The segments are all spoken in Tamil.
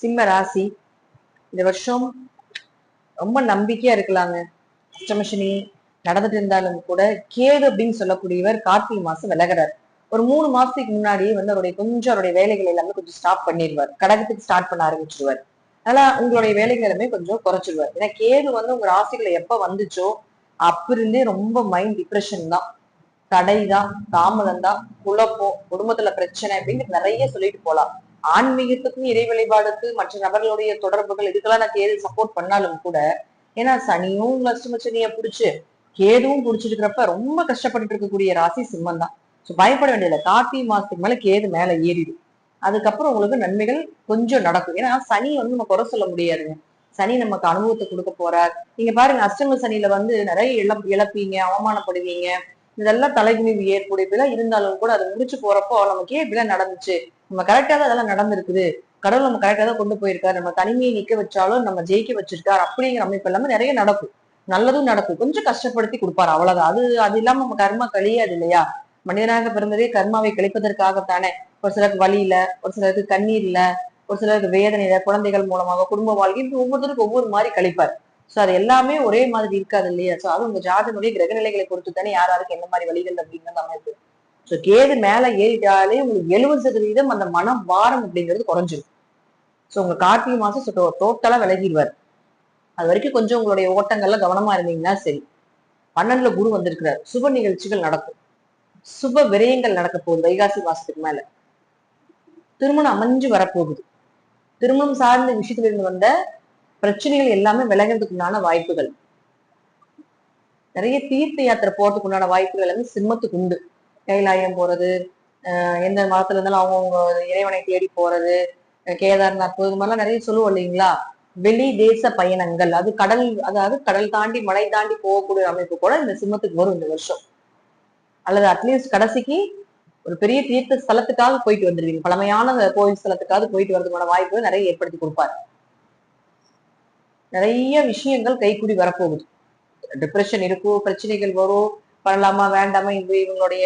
சிம்ம ராசி இந்த வருஷம் ரொம்ப நம்பிக்கையா இருக்கலாங்க. அஷ்டமசனி நடந்துட்டு இருந்தாலும் கூட கேது அப்படின்னு சொல்லக்கூடியவர் கார்த்திகை மாசம் விலகிறார். ஒரு 3 மாசத்துக்கு முன்னாடியே வந்து அவருடைய வேலைகள் எல்லாமே கொஞ்சம் ஸ்டாப் பண்ணிடுவார். கடகத்துக்கு ஸ்டார்ட் பண்ண ஆரம்பிச்சிருவார். அதனால உங்களுடைய வேலைகள் எல்லாமே கொஞ்சம் குறைச்சிடுவார். ஏன்னா கேது வந்து உங்க ராசிகளை எப்ப வந்துச்சோ அப்ப இருந்தே ரொம்ப மைண்ட் டிப்ரெஷன் தான், தடைதான், தாமதம் தான், குழப்பம், குடும்பத்துல பிரச்சனை அப்படின்னு நிறைய சொல்லிட்டு போலாம். ஆன்மீகத்துக்கும் இறை வழிபாடுக்கு மற்ற நபர்களுடைய தொடர்புகள் இதுக்கெல்லாம் நான் கேது சப்போர்ட் பண்ணாலும் கூட, ஏன்னா சனியும் அஷ்டம புடிச்சு கேதுவும் புடிச்சிருக்கிறப்ப ரொம்ப கஷ்டப்பட்டு இருக்கக்கூடிய ராசி சிம்மம் தான். பயப்பட வேண்டியதில்லை. கார்த்திகை மாசத்துக்கு மேல கேது மேல ஏறிடும். அதுக்கப்புறம் உங்களுக்கு நன்மைகள் கொஞ்சம் நடக்கும். ஏன்னா சனி வந்து நம்ம குறை சொல்ல முடியாதுங்க. சனி நமக்கு அனுபவத்தை கொடுக்க போறார். நீங்க பாருங்க, அஷ்டம சனியில வந்து நிறைய இழப்பீங்க, அவமானப்படுவீங்க, இதெல்லாம் தலைகுனிவு ஏற்புடையதெல்லாம் இருந்தாலும் கூட அதை முடிச்சு போறப்போ நமக்கு ஏன் இப்படிலாம் நடந்துச்சு, நம்ம கரெக்டா தான் அதெல்லாம் நடந்திருக்குது, கடவுள் நம்ம கரெக்டா தான் கொண்டு போயிருக்காரு, நம்ம தனிமையை நிக்க வச்சாலும் நம்ம ஜெயிக்க வச்சிருக்காரு அப்படிங்கிற அமைப்பு எல்லாமே நிறைய நடக்கும். நல்லதும் நடக்கும். கொஞ்சம் கஷ்டப்படுத்தி கொடுப்பாரு, அவ்வளவுதான். அது இல்லாம நம்ம கர்மா கழியாது இல்லையா? மனிதனாக பிறந்ததே கர்மாவை கழிப்பதற்காகத்தானே. ஒரு சிலருக்கு வழி இல்ல, ஒரு சிலருக்கு கண்ணீர் இல்ல, ஒரு சிலருக்கு வேதனையில, குழந்தைகள் மூலமாக குடும்ப வாழ்க்கை, ஒவ்வொருத்தருக்கும் ஒவ்வொரு மாதிரி கழிப்பார். சோ அது எல்லாமே ஒரே மாதிரி இருக்காது இல்லையா? சோ அது உங்க ஜாதனுடைய கிரகநிலைகளை பொறுத்து தானே யார் யாருக்கு என்ன மாதிரி வழிகள் அப்படிங்கிறது அமைப்பு. சோ கேது மேல ஏறிட்டாலே உங்களுக்கு 70% அந்த மனம் வாரம் அப்படிங்கிறது குறைஞ்சிடும். சோ உங்க கார்த்திகை மாசம் டோட்டலா விலகிடுவார். அது வரைக்கும் கொஞ்சம் உங்களுடைய ஓட்டங்கள்ல கவனமா இருந்தீங்கன்னா சரி. 12ல குரு வந்திருக்கிறார். சுப நிகழ்ச்சிகள் நடக்கும், சுப விரயங்கள் நடக்க போகுது வைகாசி மாசத்துக்கு மேல. திருமணம் அமைஞ்சு வரப்போகுது. திருமணம் சார்ந்த விஷயத்துல இருந்து வந்த பிரச்சனைகள் எல்லாமே விலகிறதுக்கு உண்டான வாய்ப்புகள். நிறைய தீர்த்த யாத்திரை போறதுக்கு உண்டான வாய்ப்புகள் எல்லாமே சிம்மத்துக்கு உண்டு. கைலாயம் போறது, எந்த மதத்துல இருந்தாலும் அவங்கவுங்க இறைவனை தேடி போறது, கேதார்நாத் இது மாதிரிலாம் நிறைய சொல்லுவோம் இல்லைங்களா? வெளி தேச பயணங்கள், அது கடல், அதாவது கடல் தாண்டி மலை தாண்டி போகக்கூடிய அமைப்பு கூட இந்த சிம்மத்துக்கு வரும் இந்த வருஷம். அல்லது அட்லீஸ்ட் கடைசிக்கு ஒரு பெரிய தீர்த்த ஸ்தலத்துக்காக போயிட்டு வந்துருவீங்க. பழமையான கோயில் ஸ்தலத்துக்காக போயிட்டு வரதுக்கான வாய்ப்புகள் நிறைய ஏற்படுத்தி கொடுப்பாரு. நிறைய விஷயங்கள் கைக்கூடி வரப்போகுது. டிப்ரெஷன் இருக்கும், பிரச்சனைகள் வரும், பண்ணலாமா வேண்டாமா, இவங்க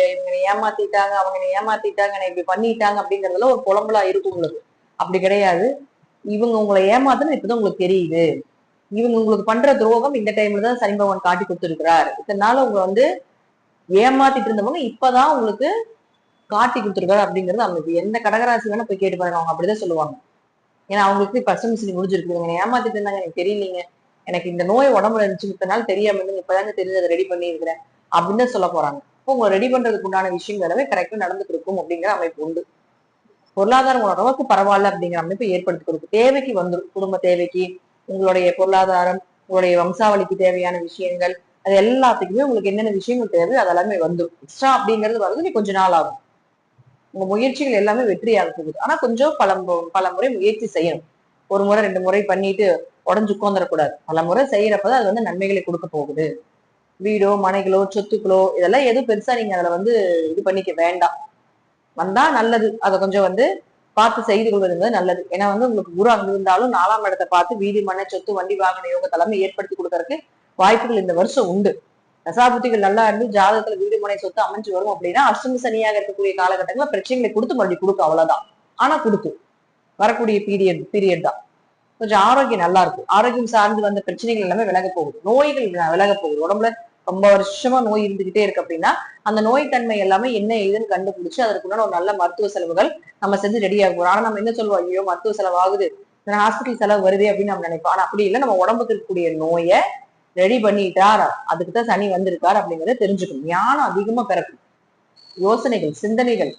ஏமாத்திட்டாங்க, அவங்க ஏமாத்திட்டாங்க, இப்படி பண்ணிட்டாங்க அப்படிங்கறதுல ஒரு புலம்பலா இருக்கும் உங்களுக்கு. அப்படி கிடையாது. இவங்க உங்களை ஏமாத்துன்னு இப்பதான் உங்களுக்கு தெரியுது. இவங்க உங்களுக்கு பண்ற துரோகம் இந்த டைம்ல தான் சனி பகவான் காட்டி கொடுத்துருக்கிறார். இதனால உங்களை வந்து ஏமாத்திட்டு இருந்தவங்க இப்பதான் உங்களுக்கு காட்டி கொடுத்துருக்காரு அப்படிங்கிறது அமைப்பு. எந்த கடகராசி வேணா போய் கேட்டு பாருங்க, அவங்க அப்படிதான் சொல்லுவாங்க. ஏன்னா அவங்களுக்கு இப்ப அஷ்டமசனி முடிஞ்சிருக்கு. இவங்க ஏமாத்திட்டு இருந்தாங்க, எனக்கு தெரியலீங்க, எனக்கு இந்த நோய் உடம்புல இருந்துச்சு, இத்தனால தெரியாம இருந்து இப்பதாங்க தெரிஞ்சு அதை ரெடி பண்ணி இருக்கிறேன் அப்படின்னு சொல்ல போறாங்க. இப்போ உங்களை ரெடி பண்றதுக்கு உண்டான விஷயங்கள் எல்லாமே கரெக்டா நடந்துட்டு இருக்கும் அப்படிங்கிற அமைப்பு உண்டு. பொருளாதாரம் உணர்வுக்கு பரவாயில்ல அப்படிங்கிற அமைப்பு ஏற்படுத்தி கொடுக்கும். தேவைக்கு வந்துடும், குடும்ப தேவைக்கு, உங்களுடைய பொருளாதாரம், உங்களுடைய வம்சாவளிக்கு தேவையான விஷயங்கள், அது எல்லாத்துக்குமே உங்களுக்கு என்னென்ன விஷயங்கள் தேவை அதெல்லாமே வந்துடும். எக்ஸ்ட்ரா அப்படிங்கிறது வருது, நீ கொஞ்ச நாள் ஆகும். உங்க முயற்சிகள் எல்லாமே வெற்றியாக போகுது. ஆனா கொஞ்சம் பல முறை முயற்சி செய்யணும். ஒரு முறை 2 முறை பண்ணிட்டு உடஞ்சு உட்காந்துடக்கூடாது. பல முறை செய்யறப்பதான் அது வந்து நன்மைகளை கொடுக்க போகுது. வீடோ மனைகளோ சொத்துக்களோ இதெல்லாம் எதுவும் பெருசா நீங்க அதுல வந்து இது பண்ணிக்க வேண்டாம். வந்தா நல்லது, அதை கொஞ்சம் வந்து பார்த்து செய்து கொள்வது நல்லது. ஏன்னா வந்து உங்களுக்கு குரு அங்க இருந்தாலும் 4ஆம் இடத்தை பார்த்து வீடு மனை சொத்து வண்டி வாகன யோக தலைமை ஏற்படுத்தி கொடுக்கறதுக்கு வாய்ப்புகள் இந்த வருஷம் உண்டு. தசாபுத்திகள் நல்லா இருந்து ஜாதகத்துல வீடு மனை சொத்து அமைஞ்சு வரும் அப்படின்னா அஷ்டம சனியாக இருக்கக்கூடிய காலகட்டங்கள பிரச்சனைகளை கொடுத்து மறுபடியும் கொடுக்கும், அவ்வளவுதான். ஆனா கொடுக்கும் வரக்கூடிய பீரியட் தான். கொஞ்சம் ஆரோக்கியம் நல்லா இருக்கும். ஆரோக்கியம் சார்ந்து வந்த பிரச்சனைகள் எல்லாமே விலக போகுது. நோய்கள் விலக போகுது. உடம்புல ரொம்ப வருஷமா நோய் இருந்துகிட்டே இருக்கு அப்படின்னா அந்த நோய் தன்மை எல்லாமே என்ன ஏதுன்னு கண்டுபிடிச்சு அதற்குண்டான ஒரு நல்ல மருத்துவ செலவுகள் நம்ம செஞ்சு ரெடி ஆகும். ஆனா நம்ம என்ன சொல்லுவோம், ஐயோ மருத்துவ செலவு ஆகுது, ஹாஸ்பிட்டல் செலவு வருது அப்படின்னு நம்ம நினைப்போம். ஆனா அப்படி இல்லை, நம்ம உடம்புக்கு இருக்கக்கூடிய நோயை ரெடி பண்ணிட்டார், அதுக்குதான் சனி வந்திருக்காரு அப்படிங்கறத தெரிஞ்சுக்கணும். ஞானம் அதிகமா பிறக்கும், யோசனைகள் சிந்தனைகள்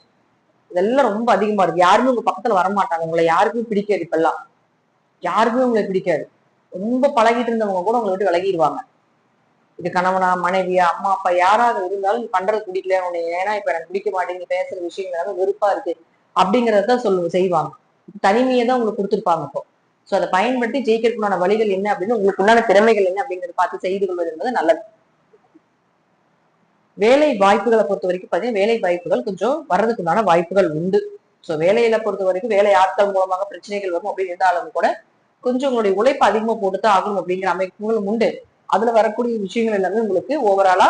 இதெல்லாம் ரொம்ப அதிகமா இருக்கு. யாருமே உங்க பக்கத்துல வரமாட்டாங்க, உங்களை யாருக்குமே பிடிக்காது. இப்பெல்லாம் யாருக்குமே உங்களை பிடிக்காது. ரொம்ப பழகிட்டு இருந்தவங்க கூட உங்களை விட்டு விலகிடுவாங்க. இது கணவனா மனைவியா அம்மா அப்பா யாராவது இருந்தாலும் நீ பண்றது பிடிக்கல உன்னை, ஏன்னா இப்ப எனக்கு பிடிக்க மாட்டேங்குது, பேசுற விஷயங்கள் வெறுப்பா இருக்கு அப்படிங்கறதான் செய்வாங்க. தனிமையை தான் உங்களுக்கு கொடுத்துருப்பாங்க. இப்போ சோ அதை பயன்படுத்தி ஜெயிக்கிறதுக்குண்டான வழிகள் என்ன அப்படின்னு, உங்களுக்கு உண்டான திறமைகள் என்ன அப்படிங்கறத பார்த்து செய்து கொள்வது என்பது நல்லது. வேலை வாய்ப்புகளை பொறுத்த வரைக்கும் பாத்தீங்கன்னா வேலை வாய்ப்புகள் கொஞ்சம் வர்றதுக்குண்டான வாய்ப்புகள் உண்டு. சோ வேலையில பொறுத்த வரைக்கும் வேலை ஆட்கள் மூலமாக பிரச்சனைகள் வரும் அப்படின்னு இருந்தாலும் கூட கொஞ்சம் உங்களுடைய உழைப்பு அதிகமா போட்டுதான் ஆகணும் அப்படிங்கிற அமைப்புகளும் உண்டு. அதுல வரக்கூடிய விஷயங்கள் எல்லாமே உங்களுக்கு ஓவராலா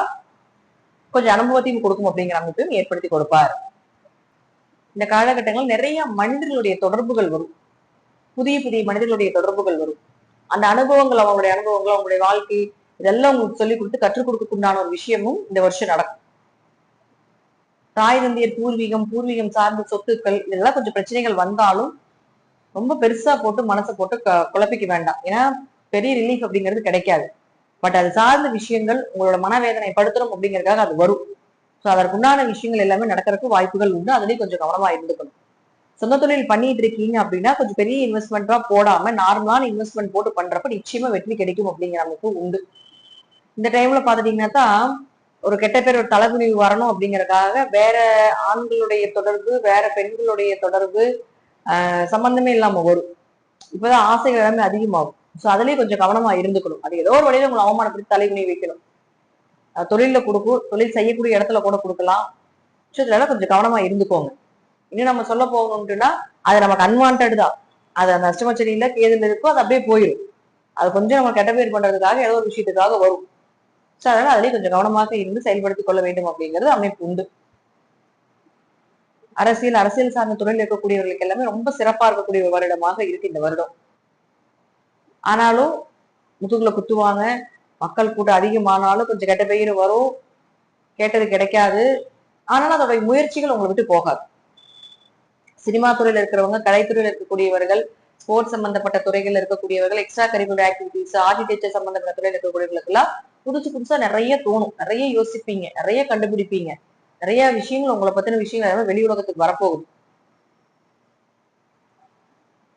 கொஞ்சம் அனுபவத்தையும் கொடுக்கும் அப்படிங்கிற அமைப்பையும் ஏற்படுத்தி கொடுப்பார். இந்த காலகட்டங்கள் நிறைய மனிதர்களுடைய தொடர்புகள் வரும். புதிய புதிய மனிதர்களுடைய தொடர்புகள் வரும். அந்த அனுபவங்கள், அவங்களுடைய அனுபவங்கள், அவங்களுடைய வாழ்க்கை, இதெல்லாம் உங்களுக்கு சொல்லிக் கொடுத்து கற்றுக் கொடுக்கறதுக்குண்டான ஒரு விஷயமும் இந்த வருஷம் நடக்கும். தாய் தந்தையர் பூர்வீகம், பூர்வீகம் சார்ந்த சொத்துக்கள், இதெல்லாம் கொஞ்சம் பிரச்சனைகள் வந்தாலும் ரொம்ப பெருசா போட்டு மனசை போட்டு குழப்பிக்க வேண்டாம். ஏன்னா பெரிய ரிலீஃப் அப்படிங்கிறது கிடைக்காது. பட் அது சார்ந்த விஷயங்கள் உங்களோட மனவேதனை படுத்தணும் அப்படிங்கறதுக்காக அது வரும். ஸோ அதற்குண்டான விஷயங்கள் எல்லாமே நடக்கிறதுக்கு வாய்ப்புகள் உண்டு. அதுலயும் கொஞ்சம் கவனமா இருந்துக்கணும். சொந்த தொழில் பண்ணிட்டு இருக்கீங்க அப்படின்னா கொஞ்சம் பெரிய இன்வெஸ்ட்மெண்ட்டா போடாம நார்மலான இன்வெஸ்ட்மெண்ட் போட்டு பண்றப்ப நிச்சயமா வெற்றி கிடைக்கும் அப்படிங்கிற அமைப்பு உண்டு. இந்த டைம்ல பாத்துட்டீங்கன்னா தான் ஒரு கெட்ட பேர், ஒரு தலைகுனிவு வரணும் அப்படிங்கறதுக்காக வேற ஆண்களுடைய தொடர்பு, வேற பெண்களுடைய தொடர்பு சம்பந்தமே இல்லாம வரும். இப்பதான் ஆசைகள் எல்லாமே அதிகமாகும். சோ அதுலயும் கொஞ்சம் கவனமா இருந்துக்கணும். அது ஏதோ ஒரு வழியில உங்களை அவமானப்படுத்தி தலைகுனி வைக்கணும். தொழில கொடுக்கும், தொழில் செய்யக்கூடிய இடத்துல கூட கொடுக்கலாம். விஷயத்துல கொஞ்சம் கவனமா இருந்துக்கோங்க. இன்னும் நம்ம சொல்ல போகணும்னா அது நமக்கு அன்வான்ட் தான். அது அந்த அஷ்டமச்சரியில கேதுல இருக்கோ அது அப்படியே போயிடும். அது கொஞ்சம் நம்ம கெட்ட பேர் பண்றதுக்காக ஏதோ ஒரு விஷயத்துக்காக வரும். சோ அதனால அதுலயும் கொஞ்சம் கவனமாக இருந்து செயல்படுத்திக் கொள்ள வேண்டும் அப்படிங்கிறது அமைப்பு உண்டு. அரசியல் சார்ந்த துறையில் இருக்கக்கூடியவர்களுக்கு எல்லாமே ரொம்ப சிறப்பா இருக்கக்கூடிய ஒரு வருடமாக இருக்கு இந்த வருடம். ஆனாலும் முதுகுல குத்துவாங்க, மக்கள் கூட்டம் அதிகமானாலும் கொஞ்சம் கெட்ட பெயர் வரும், கேட்டது கிடைக்காது. ஆனாலும் அதோடைய முயற்சிகள் உங்களை விட்டு போகாது. சினிமா துறையில இருக்கிறவங்க, கலைத்துறையில இருக்கக்கூடியவர்கள், ஸ்போர்ட்ஸ் சம்பந்தப்பட்ட துறைகள் இருக்கக்கூடியவர்கள், எக்ஸ்ட்ரா கரிக்குலர் ஆக்டிவிட்டிஸ், ஆர்கிடெக்சர் சம்பந்தப்பட்ட துறையில இருக்கக்கூடியவர்களுக்கு எல்லாம் புதுசு புதுசா நிறைய தோணும், நிறைய யோசிப்பீங்க, நிறைய கண்டுபிடிப்பீங்க, நிறைய விஷயங்கள் உங்களை பத்தின விஷயங்கள் வெளி உலகத்துக்கு வரப்போகுது.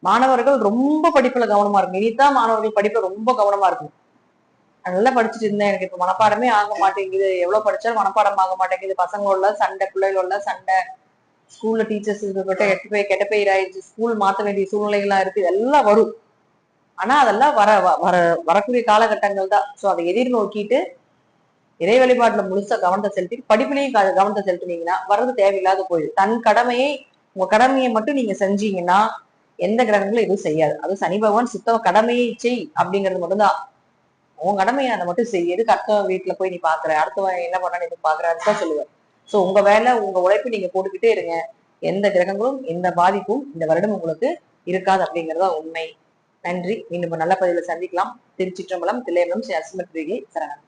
மாணவர்கள் ரொம்ப படிப்புல கவனமா இருக்கும். இனிதான் மாணவர்கள் படிப்புல ரொம்ப கவனமா இருக்கும். நல்லா படிச்சுட்டு இருந்தேன், எனக்கு இப்ப மனப்பாடமே ஆக மாட்டேங்குது, எவ்வளவு படிச்சாலும் மனப்பாடம் ஆக மாட்டேங்குது, பசங்களோட சண்டை, பிள்ளைகளோட சண்டை, ஸ்கூல்ல டீச்சர்ஸ் கெட்ட பெயர் ஆயிடுச்சு, ஸ்கூல் மாத்த வேண்டிய சூழ்நிலைகளா இருக்கு, இதெல்லாம் வரும். ஆனா அதெல்லாம் வரக்கூடிய காலகட்டங்கள் தான். சோ அதை எதிர்நோக்கிட்டு இறை வழிபாட்டுல முழுசா கவனத்தை செலுத்தி படிப்புலையும் கவனத்தை செலுத்தினீங்கன்னா வர்றது தேவையில்லாத போயிடுது. தன் கடமையை, உங்க கடமையை மட்டும் நீங்க செஞ்சீங்கன்னா எந்த கிரகங்களும் எதுவும் செய்யாது. அது சனி பகவான் சுத்தம் கடமையை செய் அப்படிங்கிறது மட்டும்தான். உன் கடமையை அதை மட்டும் செய். எதுக்கு அடுத்த வீட்டுல போய் நீ பாக்குற, அடுத்தவன் என்ன பண்ணான்னு எதுவும் பாக்குற, அதுதான் சொல்லுவேன். சோ உங்க வேலை, உங்க உழைப்பு நீங்க போட்டுக்கிட்டே இருங்க. எந்த கிரகங்களும் எந்த பாதிப்பும் இந்த வருடம் உங்களுக்கு இருக்காது அப்படிங்கறதா உண்மை. நன்றி. மீண்டும் நல்ல பதிவுல சந்திக்கலாம். திருச்சிற்றம்பலம், தில்லையம்பலம், ஸ்ரீ அஸ்மத் சரணம்.